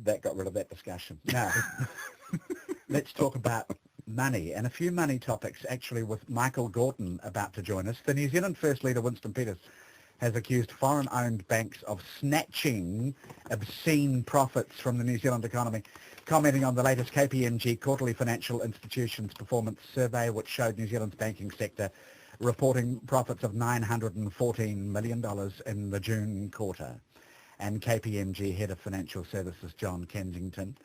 that got rid of that discussion. Now, let's talk about money, and a few money topics actually with Michael Gordon about to join us. The New Zealand First Leader Winston Peters has accused foreign-owned banks of snatching obscene profits from the New Zealand economy, commenting on the latest KPMG Quarterly Financial Institutions Performance Survey, which showed New Zealand's banking sector reporting profits of $914 million in the June quarter. And KPMG Head of Financial Services John Kensington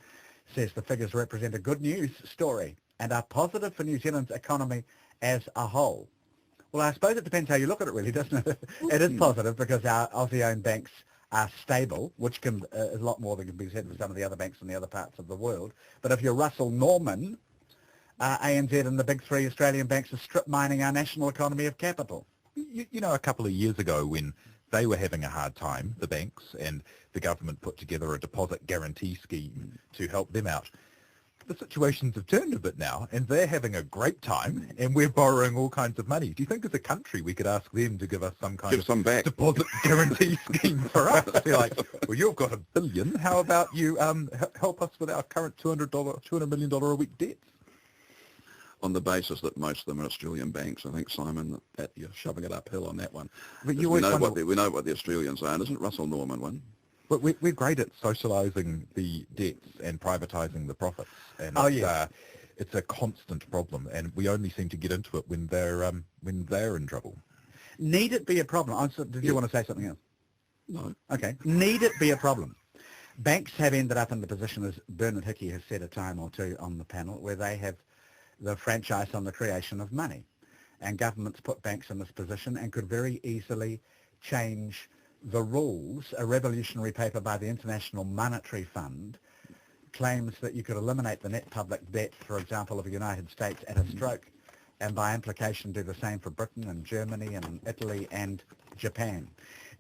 says the figures represent a good news story and are positive for New Zealand's economy as a whole. Well, I suppose it depends how you look at it, really, doesn't it? It is positive because our Aussie-owned banks are stable, which can is a lot more than can be said for some of the other banks in the other parts of the world. But if you're Russell Norman, ANZ and the big three Australian banks are strip mining our national economy of capital. You know, a couple of years ago when they were having a hard time, the banks, and the government put together a deposit guarantee scheme to help them out. The situations have turned a bit now, and they're having a great time, and we're borrowing all kinds of money. Do you think as a country we could ask them to give us some kind of deposit guarantee scheme for us? They're like, well, you've got $1 billion. How about you help us with our current $200 million a week debt? On the basis that most of them are Australian banks, I think, Simon, that you're shoving it uphill on that one. But we know what the Australians are, and isn't Russell Norman one? But we're great at socialising the debts and privatising the profits, and it's a constant problem, and we only seem to get into it when they're in trouble. Need it be a problem? Did you want to say something else? No. Okay. Need it be a problem? Banks have ended up in the position, as Bernard Hickey has said a time or two on the panel, where they have the franchise on the creation of money, and governments put banks in this position and could very easily change the rules. A revolutionary paper by the International Monetary Fund claims that you could eliminate the net public debt, for example, of the United States at a stroke, and by implication do the same for Britain and Germany and Italy and Japan.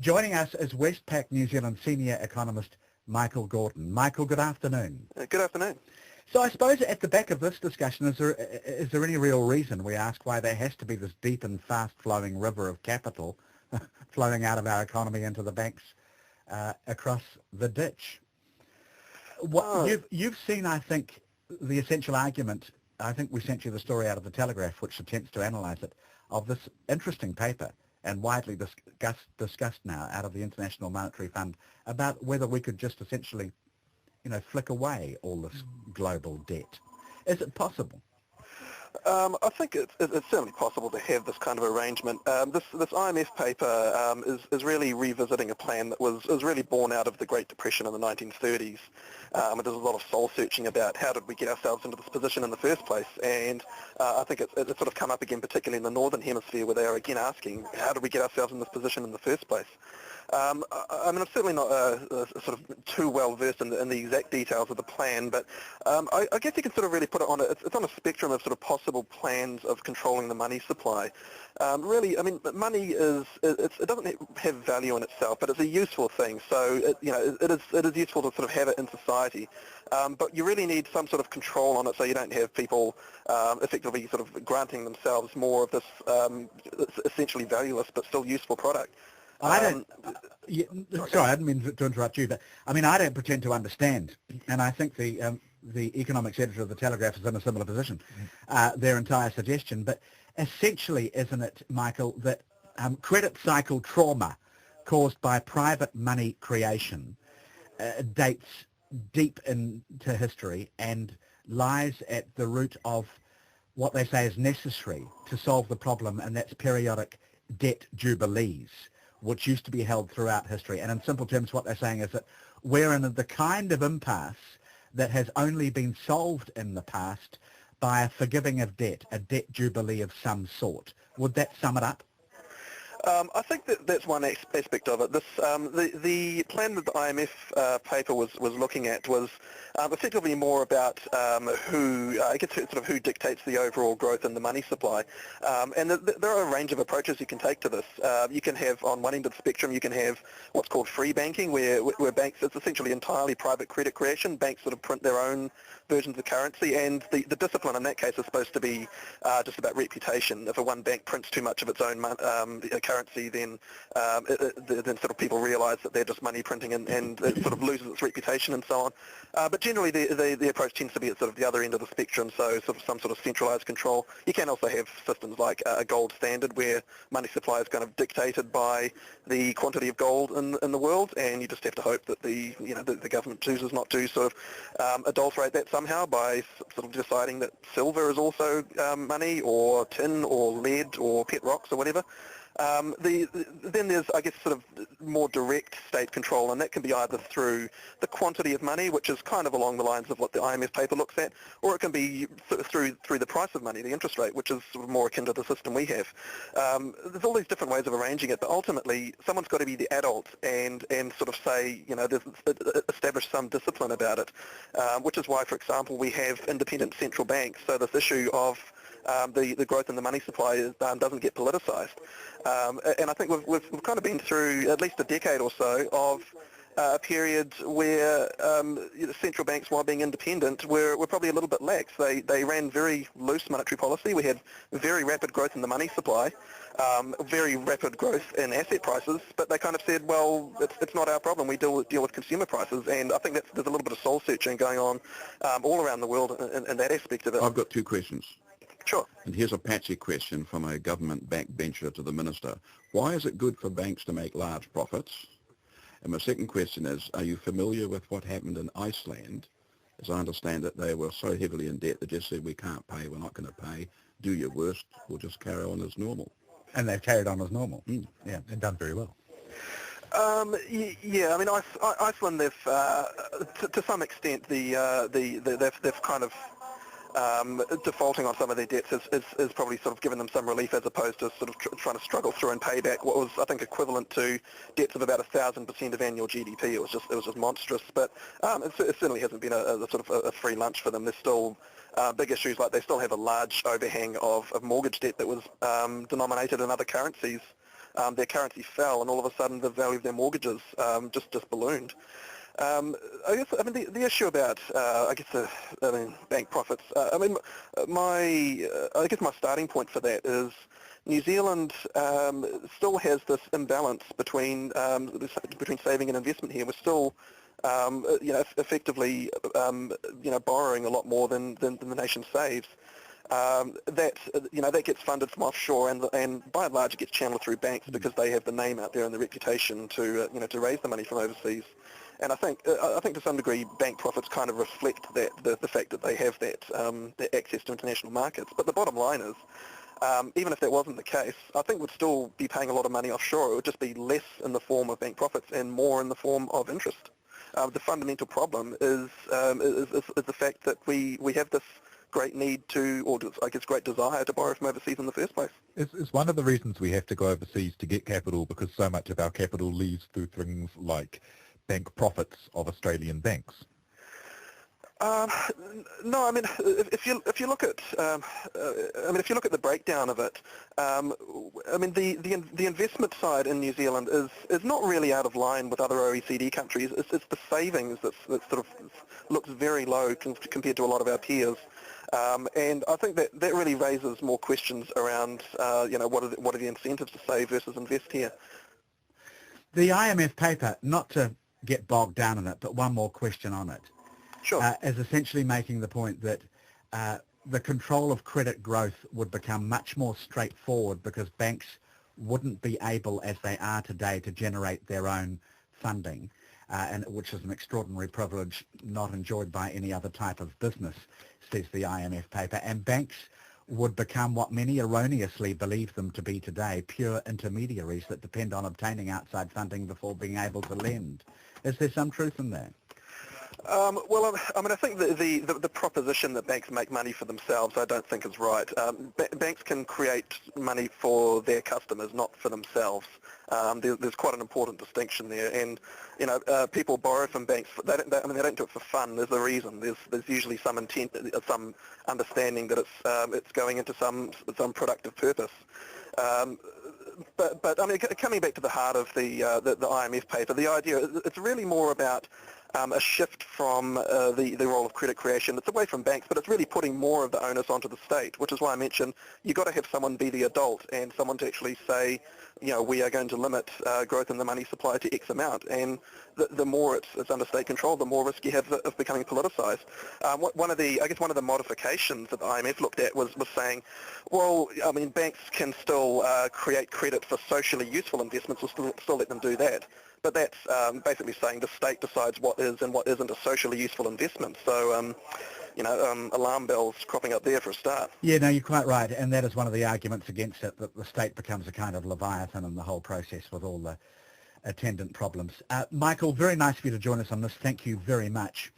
Joining us is Westpac New Zealand senior economist Michael Gordon. Michael, good afternoon. Good afternoon. So I suppose at the back of this discussion, is there any real reason, we ask, why there has to be this deep and fast-flowing river of capital flowing out of our economy into the banks across the ditch? You've seen, I think, the essential argument. I think we sent you the story out of the Telegraph, which attempts to analyse it, of this interesting paper and widely discussed now out of the International Monetary Fund about whether we could just essentially, flick away all this global debt. Is it possible? I think it's certainly possible to have this kind of arrangement. This IMF paper is really revisiting a plan that was really born out of the Great Depression in the 1930s. There's a lot of soul searching about how did we get ourselves into this position in the first place, and I think it's sort of come up again, particularly in the Northern Hemisphere, where they are again asking, how did we get ourselves in this position in the first place? I mean, I'm certainly not sort of too well versed in the exact details of the plan, but I guess you can sort of really put it on it's on a spectrum of sort of possible plans of controlling the money supply. Really, I mean, money it doesn't have value in itself, but it's a useful thing. So it is useful to sort of have it in society, but you really need some sort of control on it, so you don't have people effectively sort of granting themselves more of this essentially valueless but still useful product. Sorry, I didn't mean to interrupt you, but I mean, I don't pretend to understand, and I think the economics editor of the Telegraph is in a similar position, their entire suggestion. But essentially, isn't it, Michael, that credit cycle trauma caused by private money creation dates deep into history and lies at the root of what they say is necessary to solve the problem, and that's periodic debt jubilees, which used to be held throughout history. And in simple terms, what they're saying is that we're in the kind of impasse that has only been solved in the past by a forgiving of debt, a debt jubilee of some sort. Would that sum it up? I think that's one aspect of it. This, the plan that the IMF paper was looking at was effectively more about who dictates the overall growth in the money supply. And there are a range of approaches you can take to this. You can have, on one end of the spectrum, you can have what's called free banking, where banks, it's essentially entirely private credit creation. Banks sort of print their own versions of currency, and the discipline in that case is supposed to be just about reputation. If one bank prints too much of its own currency, then sort of people realise that they're just money printing, and it sort of loses its reputation and so on. But generally, the approach tends to be at sort of the other end of the spectrum, so sort of some sort of centralised control. You can also have systems like a gold standard, where money supply is kind of dictated by the quantity of gold in the world, and you just have to hope that the government chooses not to sort of adulterate that somehow by sort of deciding that silver is also money, or tin, or lead, or pet rocks, or whatever. Then there's, I guess, sort of more direct state control, and that can be either through the quantity of money, which is kind of along the lines of what the IMF paper looks at, or it can be through the price of money, the interest rate, which is sort of more akin to the system we have. There's all these different ways of arranging it, but ultimately someone's got to be the adult and sort of say, establish some discipline about it, which is why, for example, we have independent central banks. So this issue of the growth in the money supply doesn't get politicised. And I think we've kind of been through at least a decade or so of a period where central banks, while being independent, were probably a little bit lax. They ran very loose monetary policy. We had very rapid growth in the money supply, very rapid growth in asset prices, but they kind of said, well, it's not our problem. We deal with consumer prices. And I think there's a little bit of soul searching going on all around the world in that aspect of it. I've got two questions. Sure. And here's a patchy question from a government backbencher to the minister. Why is it good for banks to make large profits? And my second question is, are you familiar with what happened in Iceland? As I understand it, they were so heavily in debt they just said, we can't pay, we're not going to pay. Do your worst, we'll just carry on as normal. And they've carried on as normal. Yeah, and done very well. Yeah, I mean, Iceland, they've, to some extent, they've kind of defaulting on some of their debts is probably sort of given them some relief, as opposed to sort of trying to struggle through and pay back what was, I think, equivalent to debts of about 1,000% of annual GDP. It was just monstrous. But it certainly hasn't been a sort of a free lunch for them. There's still big issues, like they still have a large overhang of mortgage debt that was denominated in other currencies. Their currency fell, and all of a sudden the value of their mortgages just ballooned. I guess, I mean, the issue about, bank profits, I guess my starting point for that is New Zealand still has this imbalance between saving and investment here. We're still, effectively, borrowing a lot more than the nation saves. That gets funded from offshore, and by and large it gets channeled through banks because they have the name out there and the reputation to raise the money from overseas. And I think to some degree bank profits kind of reflect that the fact that they have that access to international markets. But the bottom line is, even if that wasn't the case, I think we'd still be paying a lot of money offshore. It would just be less in the form of bank profits and more in the form of interest. The fundamental problem is the fact that we have this great need to, or I guess great desire to borrow from overseas in the first place. It's one of the reasons we have to go overseas to get capital, because so much of our capital leaves through things like bank profits of Australian banks. No, I mean, if you look at the breakdown of it, the investment side in New Zealand is not really out of line with other OECD countries. It's the savings that sort of looks very low compared to a lot of our peers. And I think that really raises more questions around, what are the incentives to save versus invest here. The IMF paper, not to get bogged down in it, but one more question on it. Sure. Is essentially making the point that the control of credit growth would become much more straightforward because banks wouldn't be able, as they are today, to generate their own funding, and which is an extraordinary privilege not enjoyed by any other type of business, says the IMF paper. And banks would become what many erroneously believe them to be today, pure intermediaries that depend on obtaining outside funding before being able to lend. Is there some truth in that? I think the proposition that banks make money for themselves, I don't think is right. Banks can create money for their customers, not for themselves. There's quite an important distinction there, and people borrow from banks. They don't do it for fun. There's a reason. There's usually some intent, some understanding that it's going into some productive purpose. But I mean, coming back to the heart of the IMF paper, the idea, it's really more about a shift from the role of credit creation. It's away from banks, but it's really putting more of the onus onto the state, which is why I mentioned you've got to have someone be the adult and someone to actually say, we are going to limit growth in the money supply to X amount. And the more it's under state control, the more risk you have of becoming politicized. One of the modifications that the IMF looked at was saying, well, I mean, banks can still create credit for socially useful investments. We'll still let them do that. But that's basically saying the state decides what is and what isn't a socially useful investment. So, alarm bells cropping up there for a start. Yeah, no, you're quite right, and that is one of the arguments against it, that the state becomes a kind of leviathan in the whole process with all the attendant problems. Michael, very nice of you to join us on this. Thank you very much.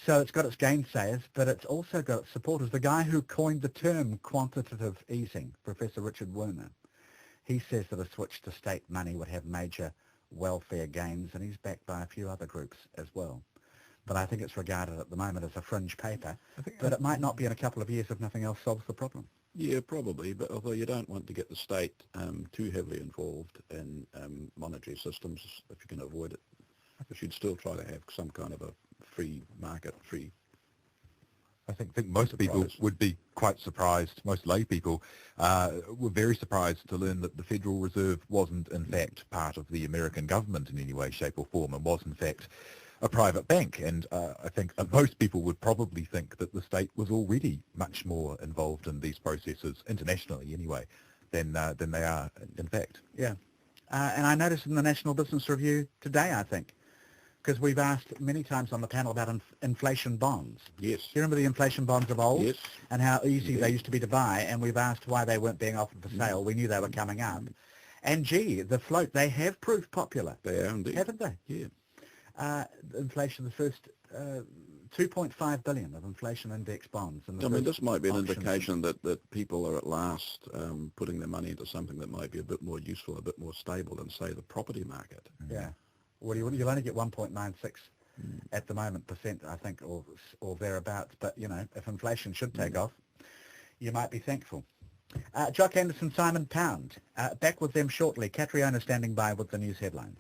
So it's got its gainsayers, but it's also got its supporters. The guy who coined the term quantitative easing, Professor Richard Werner, he says that a switch to state money would have major welfare gains, and he's backed by a few other groups as well. But I think it's regarded at the moment as a fringe paper, but it might not be in a couple of years if nothing else solves the problem. Yeah, probably, but although you don't want to get the state too heavily involved in monetary systems, if you can avoid it, you should still try to have some kind of a free market, I think most people would be quite surprised, most lay people were very surprised to learn that the Federal Reserve wasn't in fact part of the American government in any way, shape or form, and was in fact a private bank. And I think most people would probably think that the state was already much more involved in these processes, internationally anyway, than they are in fact. Yeah. And I noticed in the National Business Review today, I think, because we've asked many times on the panel about inflation bonds. Yes. Do you remember the inflation bonds of old? Yes. And how easy they used to be to buy, and we've asked why they weren't being offered for sale. We knew they were coming up. And gee, the float, they have proved popular. They are indeed. Haven't they? Yeah. Inflation, the first 2.5 billion of inflation index bonds. I mean, this might be an indication that people are at last putting their money into something that might be a bit more useful, a bit more stable than, say, the property market. Yeah. Well, you'll only get 1.96 at the moment percent, I think, or thereabouts. But, if inflation should take off, you might be thankful. Jock Anderson, Simon Pound. Back with them shortly. Catriona standing by with the news headlines.